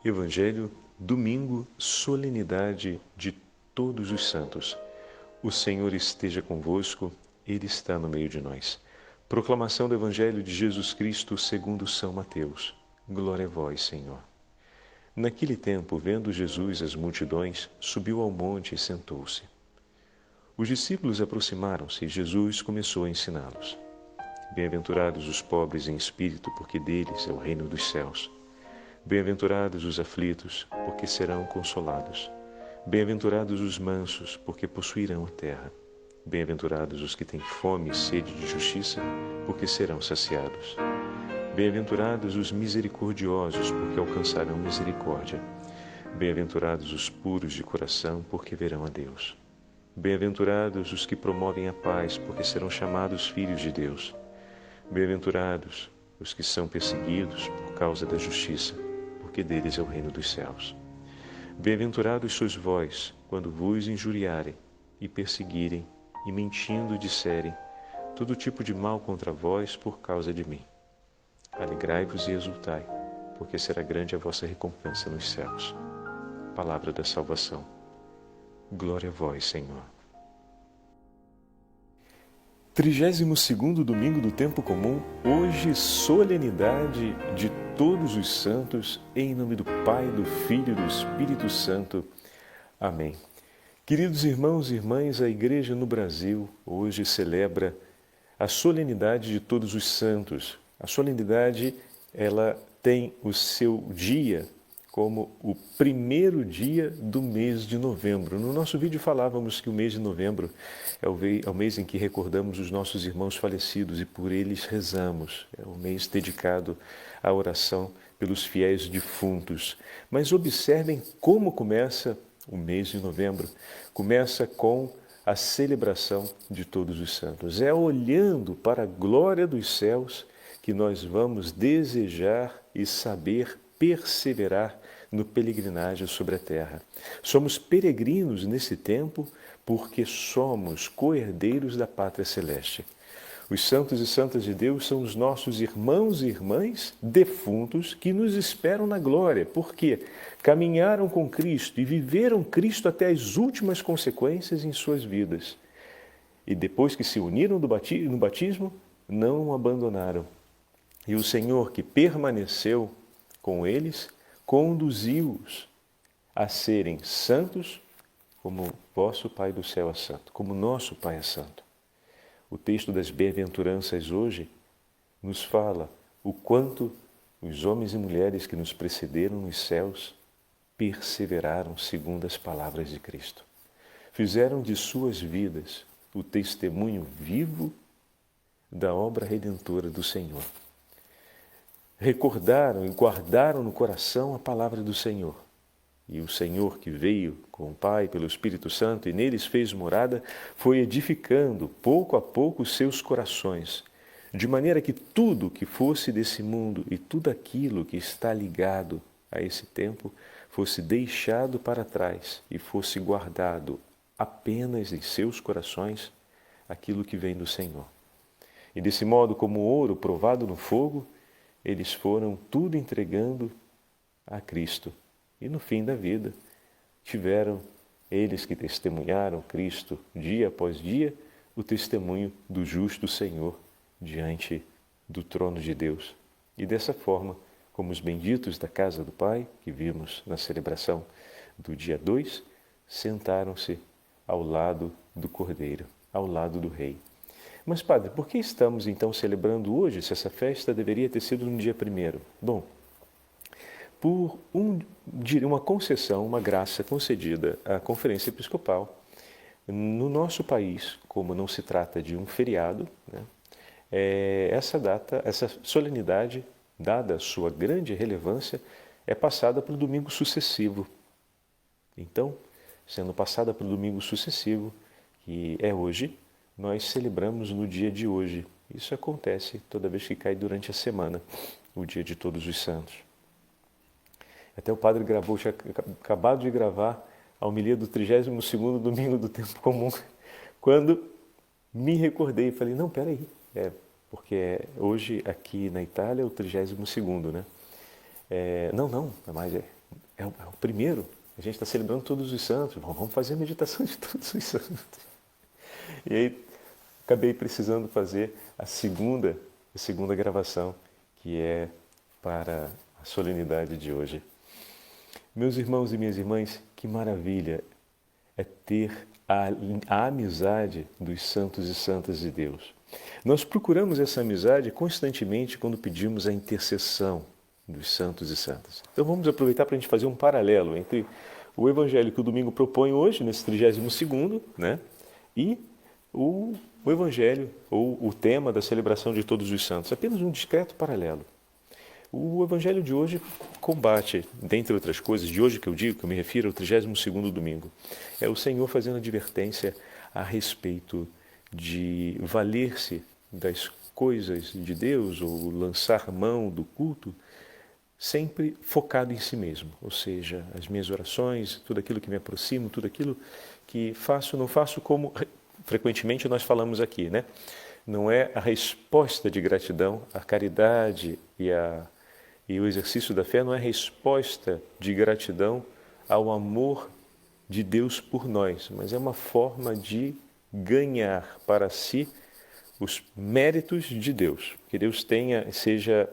Evangelho, domingo, solenidade de Todos os Santos. O Senhor esteja convosco, Ele está no meio de nós. Proclamação do Evangelho de Jesus Cristo segundo São Mateus. Glória a vós, Senhor. Naquele tempo, vendo Jesus as multidões, subiu ao monte e sentou-se. Os discípulos aproximaram-se e Jesus começou a ensiná-los. Bem-aventurados os pobres em espírito, porque deles é o reino dos céus. Bem-aventurados os aflitos, porque serão consolados. Bem-aventurados os mansos, porque possuirão a terra. Bem-aventurados os que têm fome e sede de justiça, porque serão saciados. Bem-aventurados os misericordiosos, porque alcançarão misericórdia. Bem-aventurados os puros de coração, porque verão a Deus. Bem-aventurados os que promovem a paz, porque serão chamados filhos de Deus. Bem-aventurados os que são perseguidos por causa da justiça, porque deles é o reino dos céus. Bem-aventurados sois vós, quando vos injuriarem e perseguirem, e mentindo disserem todo tipo de mal contra vós por causa de mim. Alegrai-vos e exultai, porque será grande a vossa recompensa nos céus. Palavra da salvação. Glória a vós, Senhor. 32º domingo do tempo comum, hoje solenidade de Todos os Santos, em nome do Pai, do Filho e do Espírito Santo. Amém. Queridos irmãos e irmãs, a Igreja no Brasil hoje celebra a solenidade de Todos os Santos. A solenidade, ela tem o seu dia como o primeiro dia do mês de novembro. No nosso vídeo falávamos que o mês de novembro é o mês em que recordamos os nossos irmãos falecidos e por eles rezamos. É o mês dedicado à oração pelos fiéis defuntos. Mas observem como começa o mês de novembro. Começa com a celebração de Todos os Santos. É olhando para a glória dos céus que nós vamos desejar e saber perseverar no peregrinagem sobre a terra. Somos peregrinos nesse tempo porque somos co-herdeiros da pátria celeste. Os santos e santas de Deus são os nossos irmãos e irmãs defuntos que nos esperam na glória, porque caminharam com Cristo e viveram Cristo até as últimas consequências em suas vidas. E depois que se uniram no batismo, não o abandonaram. E o Senhor que permaneceu com eles, conduziu-os a serem santos, como vosso Pai do céu é santo, como nosso Pai é santo. O texto das bem-aventuranças hoje nos fala o quanto os homens e mulheres que nos precederam nos céus perseveraram segundo as palavras de Cristo. Fizeram de suas vidas o testemunho vivo da obra redentora do Senhor. Recordaram e guardaram no coração a palavra do Senhor. E o Senhor que veio com o Pai pelo Espírito Santo e neles fez morada, foi edificando pouco a pouco os seus corações, de maneira que tudo que fosse desse mundo e tudo aquilo que está ligado a esse tempo fosse deixado para trás e fosse guardado apenas em seus corações aquilo que vem do Senhor. E desse modo, como ouro provado no fogo, eles foram tudo entregando a Cristo. E no fim da vida, tiveram eles que testemunharam Cristo dia após dia, o testemunho do justo Senhor diante do trono de Deus. E dessa forma, como os benditos da casa do Pai, que vimos na celebração do dia 2, sentaram-se ao lado do Cordeiro, ao lado do Rei. Mas, padre, por que estamos então celebrando hoje, se essa festa deveria ter sido no dia 1º? Bom, por uma concessão, uma graça concedida à Conferência Episcopal, no nosso país, como não se trata de um feriado, né, essa solenidade, dada a sua grande relevância, é passada para o domingo sucessivo. Então, sendo passada para o domingo sucessivo, que é hoje, nós celebramos no dia de hoje. Isso acontece toda vez que cai durante a semana, o dia de Todos os Santos. Até o padre tinha acabado de gravar a homilia do 32º domingo do tempo comum, quando me recordei e falei, não, peraí, porque hoje aqui na Itália é o 32º, né? Não, o primeiro. A gente está celebrando todos os santos. Vamos fazer a meditação de todos os santos. E aí acabei precisando fazer a segunda gravação, que é para a solenidade de hoje. Meus irmãos e minhas irmãs, que maravilha é ter a amizade dos santos e santas de Deus. Nós procuramos essa amizade constantemente quando pedimos a intercessão dos santos e santas. Então vamos aproveitar para a gente fazer um paralelo entre o evangelho que o domingo propõe hoje, nesse 32º, né, e o evangelho, ou o tema da celebração de todos os santos. Apenas um discreto paralelo. O evangelho de hoje combate, dentre outras coisas, de hoje que eu digo, que eu me refiro ao 32º domingo, é o Senhor fazendo advertência a respeito de valer-se das coisas de Deus ou lançar mão do culto, sempre focado em si mesmo. Ou seja, as minhas orações, tudo aquilo que me aproximo, tudo aquilo que faço, não faço como frequentemente nós falamos aqui, né? Não é a resposta de gratidão, a caridade e o exercício da fé não é resposta de gratidão ao amor de Deus por nós, mas é uma forma de ganhar para si os méritos de Deus. Que Deus seja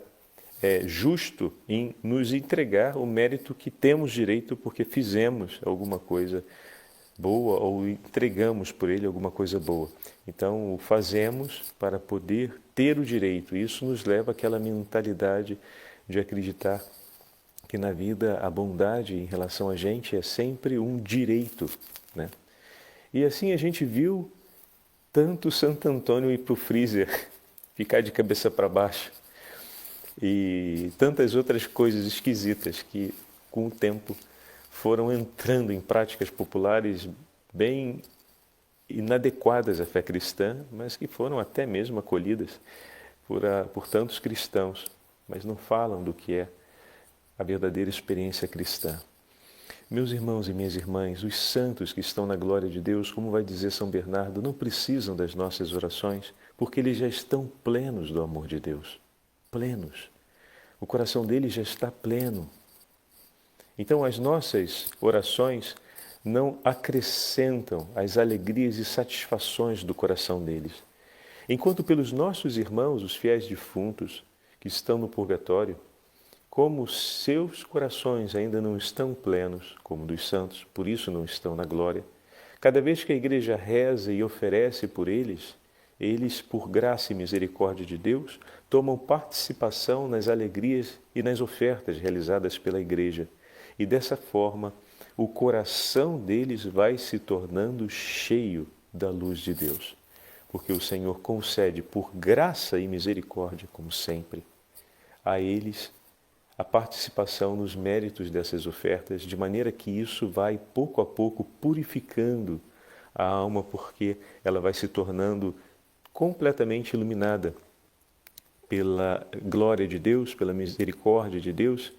justo em nos entregar o mérito que temos direito porque fizemos alguma coisa boa ou entregamos por Ele alguma coisa boa. Então, o fazemos para poder ter o direito. Isso nos leva àquela mentalidade de acreditar que na vida a bondade em relação a gente é sempre um direito, né? E assim a gente viu tanto Santo Antônio ir para o freezer, ficar de cabeça para baixo, e tantas outras coisas esquisitas que, com o tempo, foram entrando em práticas populares bem inadequadas à fé cristã, mas que foram até mesmo acolhidas por tantos cristãos, mas não falam do que é a verdadeira experiência cristã. Meus irmãos e minhas irmãs, os santos que estão na glória de Deus, como vai dizer São Bernardo, não precisam das nossas orações, porque eles já estão plenos do amor de Deus. Plenos. O coração deles já está pleno. Então, as nossas orações não acrescentam as alegrias e satisfações do coração deles. Enquanto pelos nossos irmãos, os fiéis defuntos, que estão no purgatório, como seus corações ainda não estão plenos, como dos santos, por isso não estão na glória, cada vez que a igreja reza e oferece por eles, eles, por graça e misericórdia de Deus, tomam participação nas alegrias e nas ofertas realizadas pela igreja. E dessa forma, o coração deles vai se tornando cheio da luz de Deus. Porque o Senhor concede, por graça e misericórdia, como sempre, a eles a participação nos méritos dessas ofertas, de maneira que isso vai, pouco a pouco, purificando a alma, porque ela vai se tornando completamente iluminada pela glória de Deus, pela misericórdia de Deus,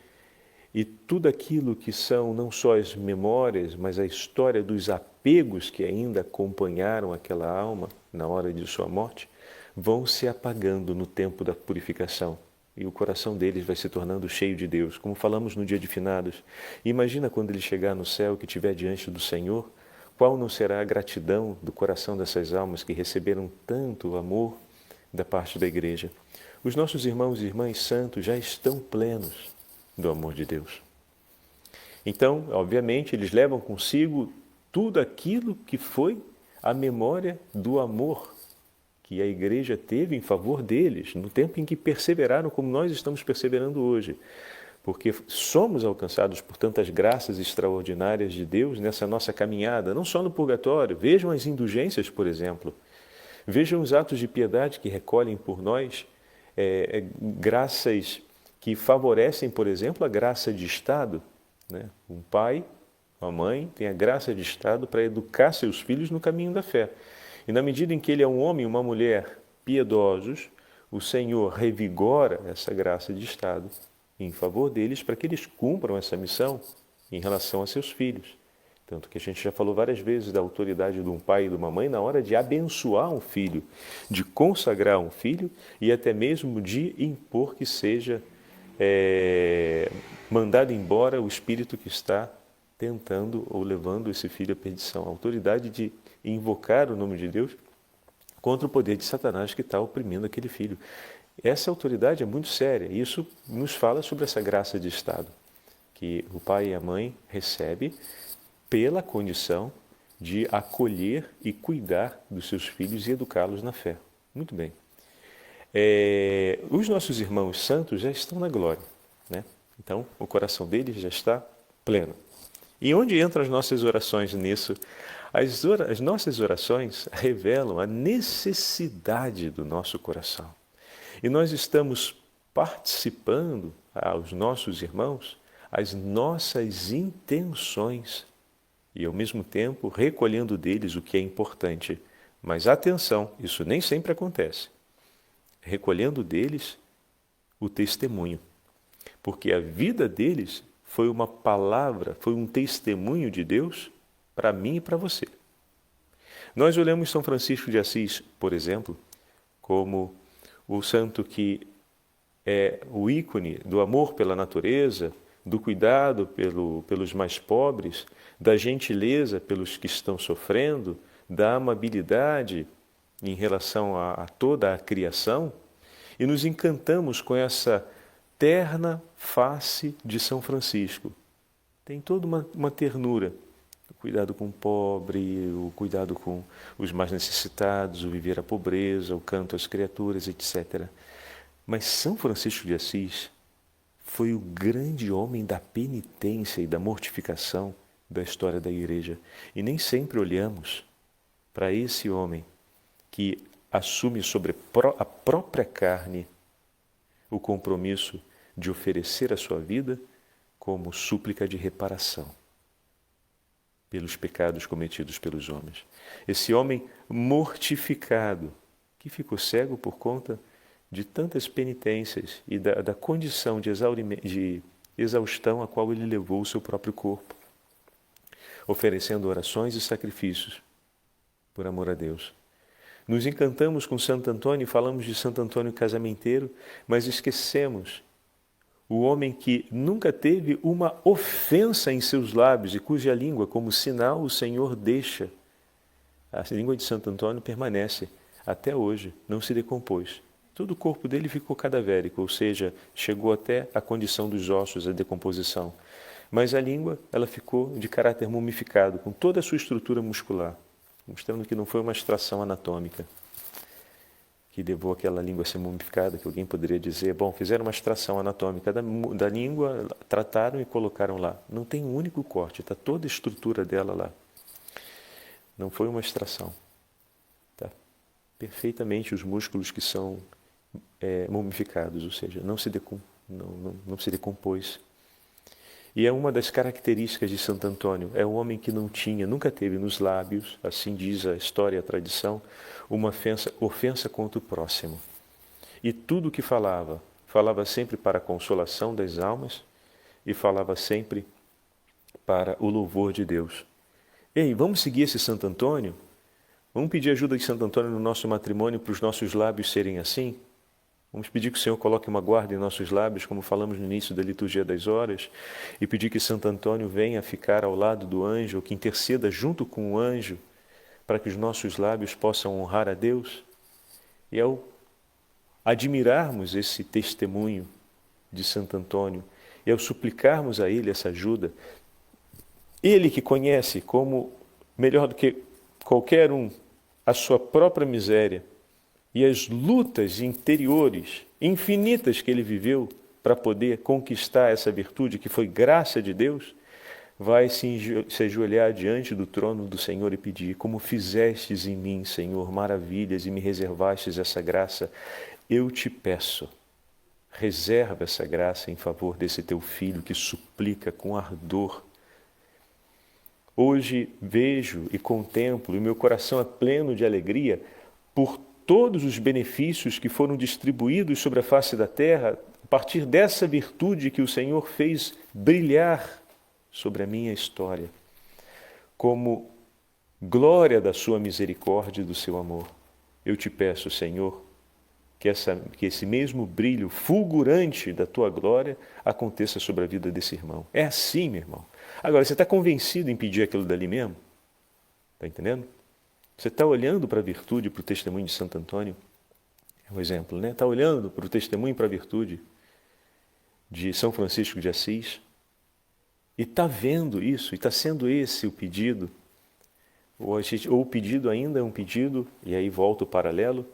e tudo aquilo que são não só as memórias, mas a história dos apegos que ainda acompanharam aquela alma na hora de sua morte, vão se apagando no tempo da purificação. E o coração deles vai se tornando cheio de Deus, como falamos no dia de finados. Imagina quando ele chegar no céu, que estiver diante do Senhor, qual não será a gratidão do coração dessas almas que receberam tanto amor da parte da igreja. Os nossos irmãos e irmãs santos já estão plenos do amor de Deus. Então, obviamente, eles levam consigo tudo aquilo que foi a memória do amor que a igreja teve em favor deles, no tempo em que perseveraram como nós estamos perseverando hoje. Porque somos alcançados por tantas graças extraordinárias de Deus nessa nossa caminhada, não só no purgatório. Vejam as indulgências, por exemplo. Vejam os atos de piedade que recolhem por nós graças que favorecem, por exemplo, a graça de Estado, né? Um pai, uma mãe tem a graça de Estado para educar seus filhos no caminho da fé. E na medida em que ele é um homem e uma mulher piedosos, o Senhor revigora essa graça de Estado em favor deles para que eles cumpram essa missão em relação a seus filhos. Tanto que a gente já falou várias vezes da autoridade de um pai e de uma mãe na hora de abençoar um filho, de consagrar um filho e até mesmo de impor que seja mandado embora o espírito que está tentando ou levando esse filho à perdição. A autoridade de invocar o nome de Deus contra o poder de Satanás que está oprimindo aquele filho. Essa autoridade é muito séria. E isso nos fala sobre essa graça de Estado, que o pai e a mãe recebem pela condição de acolher e cuidar dos seus filhos e educá-los na fé. Muito bem. Os nossos irmãos santos já estão na glória, né? Então, o coração deles já está pleno. E onde entram as nossas orações nisso? As nossas orações revelam a necessidade do nosso coração. E nós estamos participando aos nossos irmãos as nossas intenções e, ao mesmo tempo, recolhendo deles o que é importante. Mas atenção, isso nem sempre acontece. Recolhendo deles o testemunho. Porque a vida deles foi uma palavra, foi um testemunho de Deus para mim e para você. Nós olhamos São Francisco de Assis, por exemplo, como o santo que é o ícone do amor pela natureza, do cuidado pelos mais pobres, da gentileza pelos que estão sofrendo, da amabilidade em relação a toda a criação, e nos encantamos com essa terna face de São Francisco. Tem toda uma ternura, o cuidado com o pobre, o cuidado com os mais necessitados, o viver a pobreza, o canto às criaturas, etc. Mas São Francisco de Assis foi o grande homem da penitência e da mortificação da história da Igreja. E nem sempre olhamos para esse homem que assume sobre a própria carne o compromisso de oferecer a sua vida como súplica de reparação pelos pecados cometidos pelos homens. Esse homem mortificado, que ficou cego por conta de tantas penitências e da condição de exaustão a qual ele levou o seu próprio corpo, oferecendo orações e sacrifícios por amor a Deus. Nos encantamos com Santo Antônio e falamos de Santo Antônio casamenteiro, mas esquecemos o homem que nunca teve uma ofensa em seus lábios e cuja língua, como sinal, o Senhor deixa. A língua de Santo Antônio permanece até hoje, não se decompôs. Todo o corpo dele ficou cadavérico, ou seja, chegou até a condição dos ossos, a decomposição. Mas a língua, ela ficou de caráter mumificado, com toda a sua estrutura muscular, mostrando que não foi uma extração anatômica que levou aquela língua a ser mumificada, que alguém poderia dizer, bom, fizeram uma extração anatômica da língua, trataram e colocaram lá. Não tem um único corte, está toda a estrutura dela lá. Não foi uma extração. Tá? Perfeitamente os músculos que são mumificados, ou seja, não se decompôs. E é uma das características de Santo Antônio, é um homem que nunca teve nos lábios, assim diz a história e a tradição, uma ofensa contra o próximo. E tudo o que falava sempre para a consolação das almas e falava sempre para o louvor de Deus. Ei, vamos seguir esse Santo Antônio? Vamos pedir ajuda de Santo Antônio no nosso matrimônio para os nossos lábios serem assim? Vamos pedir que o Senhor coloque uma guarda em nossos lábios, como falamos no início da liturgia das horas, e pedir que Santo Antônio venha ficar ao lado do anjo, ou que interceda junto com o anjo, para que os nossos lábios possam honrar a Deus. E ao admirarmos esse testemunho de Santo Antônio, e ao suplicarmos a ele essa ajuda, ele que conhece como, melhor do que qualquer um, a sua própria miséria, e as lutas interiores infinitas que ele viveu para poder conquistar essa virtude que foi graça de Deus, vai se ajoelhar diante do trono do Senhor e pedir, como fizestes em mim, Senhor, maravilhas e me reservastes essa graça, eu te peço, reserva essa graça em favor desse teu filho que suplica com ardor. Hoje vejo e contemplo, e meu coração é pleno de alegria por todos os benefícios que foram distribuídos sobre a face da terra a partir dessa virtude que o Senhor fez brilhar sobre a minha história, como glória da sua misericórdia e do seu amor. Eu te peço, Senhor, que esse mesmo brilho fulgurante da tua glória aconteça sobre a vida desse irmão. É assim, meu irmão. Agora, você está convencido em pedir aquilo dali mesmo? Está entendendo? Você está olhando para a virtude, para o testemunho de Santo Antônio? É um exemplo, né? Está olhando para o testemunho e para a virtude de São Francisco de Assis? E está vendo isso, e está sendo esse o pedido, ou o pedido ainda é um pedido, e aí volta o paralelo,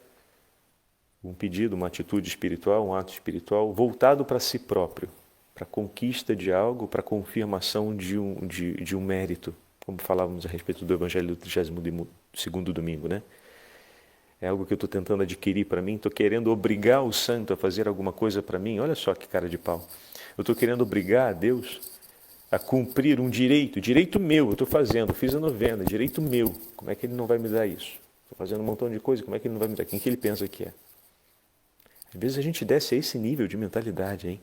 um pedido, uma atitude espiritual, um ato espiritual voltado para si próprio, para a conquista de algo, para a confirmação de um mérito, como falávamos a respeito do Evangelho do 32º domingo, né? É algo que eu estou tentando adquirir para mim, estou querendo obrigar o santo a fazer alguma coisa para mim, olha só que cara de pau. Eu estou querendo obrigar a Deus a cumprir um direito meu, eu estou fazendo, fiz a novena, direito meu, como é que ele não vai me dar isso? Estou fazendo um montão de coisa, como é que ele não vai me dar? Quem que ele pensa que é? Às vezes a gente desce a esse nível de mentalidade, hein?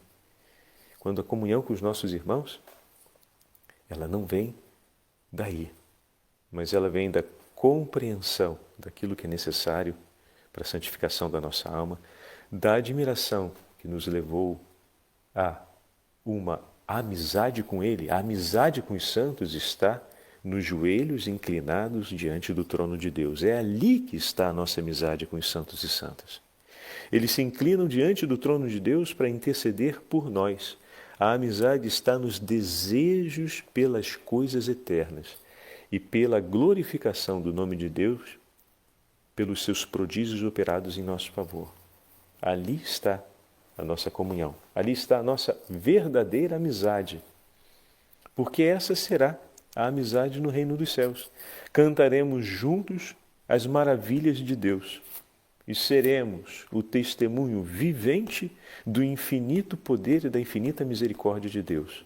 Quando a comunhão com os nossos irmãos, ela não vem daí, mas ela vem da compreensão daquilo que é necessário para a santificação da nossa alma, da admiração que nos levou a uma amizade com Ele. A amizade com os santos está nos joelhos inclinados diante do trono de Deus. É ali que está a nossa amizade com os santos e santas. Eles se inclinam diante do trono de Deus para interceder por nós. A amizade está nos desejos pelas coisas eternas e pela glorificação do nome de Deus, pelos seus prodígios operados em nosso favor. Ali está a nossa comunhão. Ali está a nossa verdadeira amizade. Porque essa será a amizade no reino dos céus. Cantaremos juntos as maravilhas de Deus e seremos o testemunho vivente do infinito poder e da infinita misericórdia de Deus.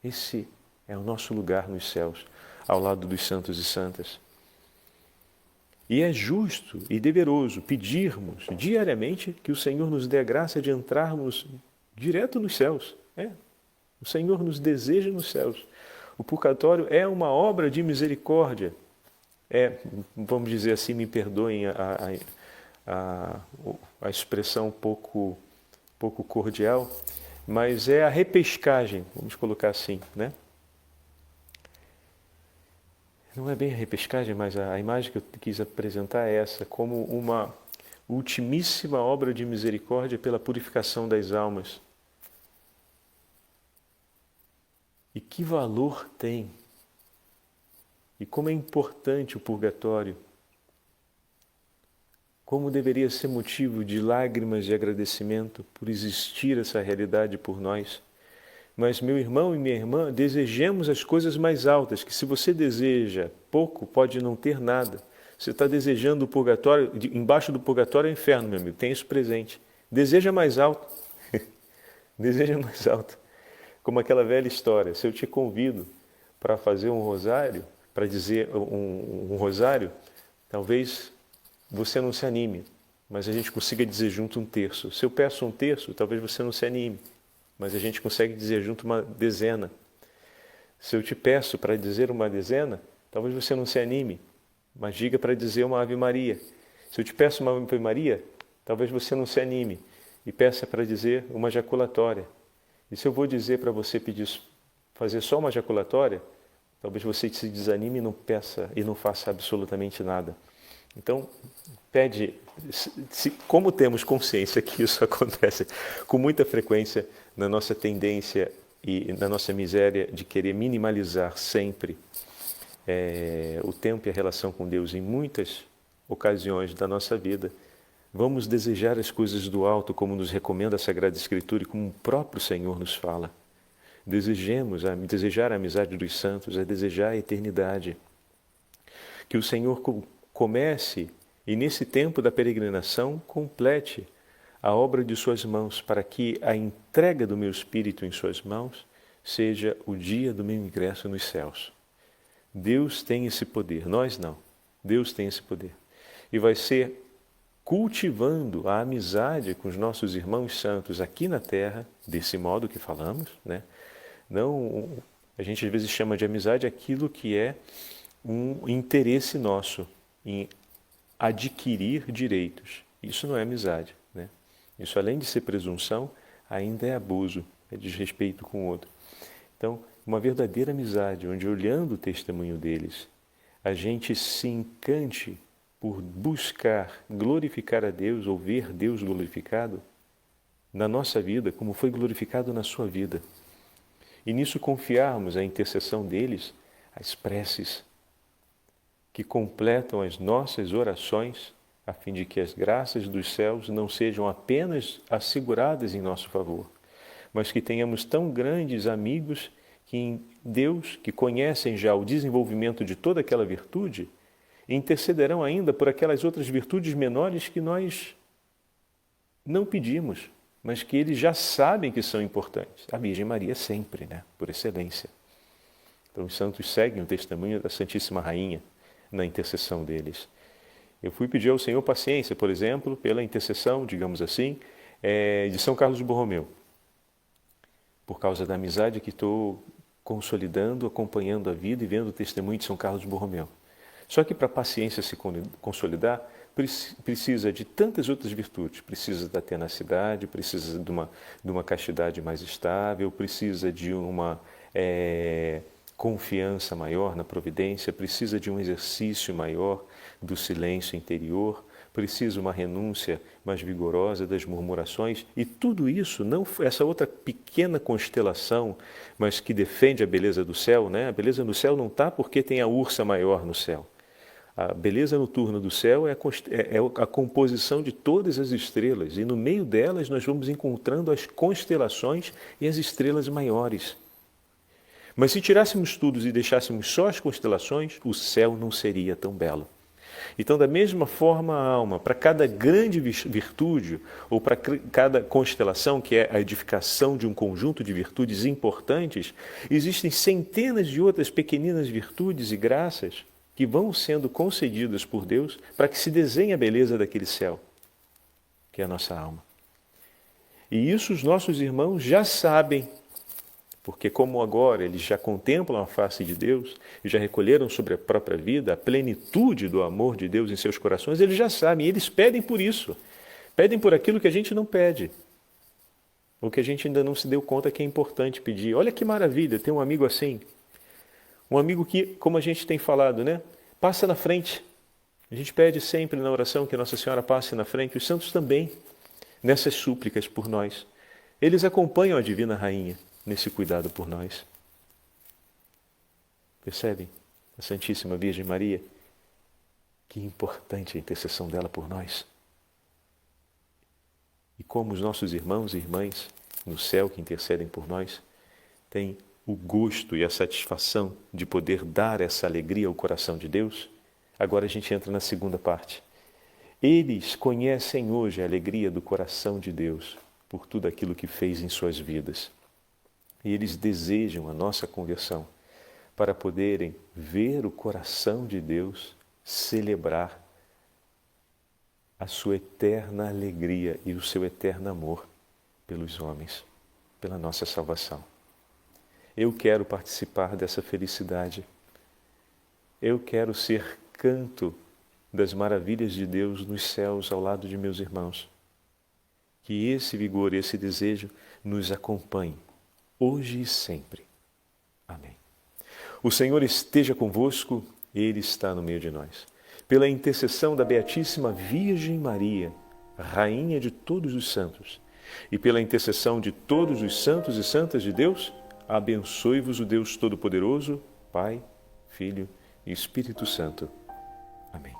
Esse é o nosso lugar nos céus, ao lado dos santos e santas. E é justo e deveroso pedirmos diariamente que o Senhor nos dê a graça de entrarmos direto nos céus. O Senhor nos deseja nos céus. O purgatório é uma obra de misericórdia. Vamos dizer assim, me perdoem a expressão pouco cordial, mas é a repescagem, vamos colocar assim, né? Não é bem a repescagem, mas a imagem que eu quis apresentar é essa, como uma ultimíssima obra de misericórdia pela purificação das almas. E que valor tem? E como é importante o purgatório? Como deveria ser motivo de lágrimas de agradecimento por existir essa realidade por nós? Mas, meu irmão e minha irmã, desejemos as coisas mais altas, que se você deseja pouco, pode não ter nada. Você está desejando o purgatório, embaixo do purgatório é o inferno, meu amigo, tem isso presente. Deseja mais alto. Deseja mais alto. Como aquela velha história, se eu te convido para fazer um rosário, para dizer um rosário, talvez você não se anime, mas a gente consiga dizer junto um terço. Se eu peço um terço, talvez você não se anime, mas a gente consegue dizer junto uma dezena. Se eu te peço para dizer uma dezena, talvez você não se anime, mas diga para dizer uma Ave Maria. Se eu te peço uma Ave Maria, talvez você não se anime e peça para dizer uma jaculatória. E se eu vou dizer para você fazer só uma jaculatória, talvez você se desanime e não peça e não faça absolutamente nada. Então, como temos consciência que isso acontece com muita frequência na nossa tendência e na nossa miséria de querer minimalizar sempre o tempo e a relação com Deus em muitas ocasiões da nossa vida, vamos desejar as coisas do alto como nos recomenda a Sagrada Escritura e como o próprio Senhor nos fala. Desejar a amizade dos santos é desejar a eternidade. Que o Senhor comece e nesse tempo da peregrinação complete a obra de suas mãos, para que a entrega do meu espírito em suas mãos seja o dia do meu ingresso nos céus. Deus tem esse poder, nós não. Deus tem esse poder. E vai ser cultivando a amizade com os nossos irmãos santos aqui na terra, desse modo que falamos, né? Não, a gente às vezes chama de amizade aquilo que é um interesse nosso em adquirir direitos. Isso não é amizade, Isso, além de ser presunção, ainda é abuso, é desrespeito com o outro. Então, uma verdadeira amizade, onde olhando o testemunho deles, a gente se encante por buscar glorificar a Deus ou ver Deus glorificado na nossa vida, como foi glorificado na sua vida. E nisso confiarmos a intercessão deles, as preces que completam as nossas orações, a fim de que as graças dos céus não sejam apenas asseguradas em nosso favor, mas que tenhamos tão grandes amigos que em Deus, que conhecem já o desenvolvimento de toda aquela virtude, intercederão ainda por aquelas outras virtudes menores que nós não pedimos, mas que eles já sabem que são importantes. A Virgem Maria sempre, por excelência. Então os santos seguem o testemunho da Santíssima Rainha na intercessão deles. Eu fui pedir ao Senhor paciência, por exemplo, pela intercessão, digamos assim, de São Carlos Borromeu, por causa da amizade que estou consolidando, acompanhando a vida e vendo o testemunho de São Carlos Borromeu. Só que para a paciência se consolidar, precisa de tantas outras virtudes. Precisa da tenacidade, precisa de uma castidade mais estável, precisa de uma confiança maior na providência, precisa de um exercício maior do silêncio interior, precisa uma renúncia mais vigorosa das murmurações, e tudo isso, não essa outra pequena constelação, mas que defende a beleza do céu, A beleza no céu não está porque tem a ursa maior no céu. A beleza noturna do céu é a composição de todas as estrelas, e no meio delas nós vamos encontrando as constelações e as estrelas maiores. Mas se tirássemos tudo e deixássemos só as constelações, o céu não seria tão belo. Então, da mesma forma, a alma, para cada grande virtude, ou para cada constelação, que é a edificação de um conjunto de virtudes importantes, existem centenas de outras pequeninas virtudes e graças que vão sendo concedidas por Deus para que se desenhe a beleza daquele céu, que é a nossa alma. E isso os nossos irmãos já sabem, porque como agora eles já contemplam a face de Deus e já recolheram sobre a própria vida a plenitude do amor de Deus em seus corações, eles já sabem, e eles pedem por isso. Pedem por aquilo que a gente não pede, ou que a gente ainda não se deu conta que é importante pedir. Olha que maravilha, ter um amigo assim. Um amigo que, como a gente tem falado, passa na frente. A gente pede sempre na oração que Nossa Senhora passe na frente, os santos também, nessas súplicas por nós. Eles acompanham a Divina Rainha nesse cuidado por nós. Percebem? A Santíssima Virgem Maria, que importante a intercessão dela por nós. E como os nossos irmãos e irmãs no céu que intercedem por nós têm o gosto e a satisfação de poder dar essa alegria ao coração de Deus, agora a gente entra na segunda parte. Eles conhecem hoje a alegria do coração de Deus por tudo aquilo que fez em suas vidas. E eles desejam a nossa conversão para poderem ver o coração de Deus celebrar a sua eterna alegria e o seu eterno amor pelos homens, pela nossa salvação. Eu quero participar dessa felicidade. Eu quero ser canto das maravilhas de Deus nos céus ao lado de meus irmãos. Que esse vigor e esse desejo nos acompanhe, hoje e sempre. Amém. O Senhor esteja convosco, Ele está no meio de nós. Pela intercessão da Beatíssima Virgem Maria, Rainha de todos os santos, e pela intercessão de todos os santos e santas de Deus, abençoe-vos o Deus Todo-Poderoso, Pai, Filho e Espírito Santo. Amém.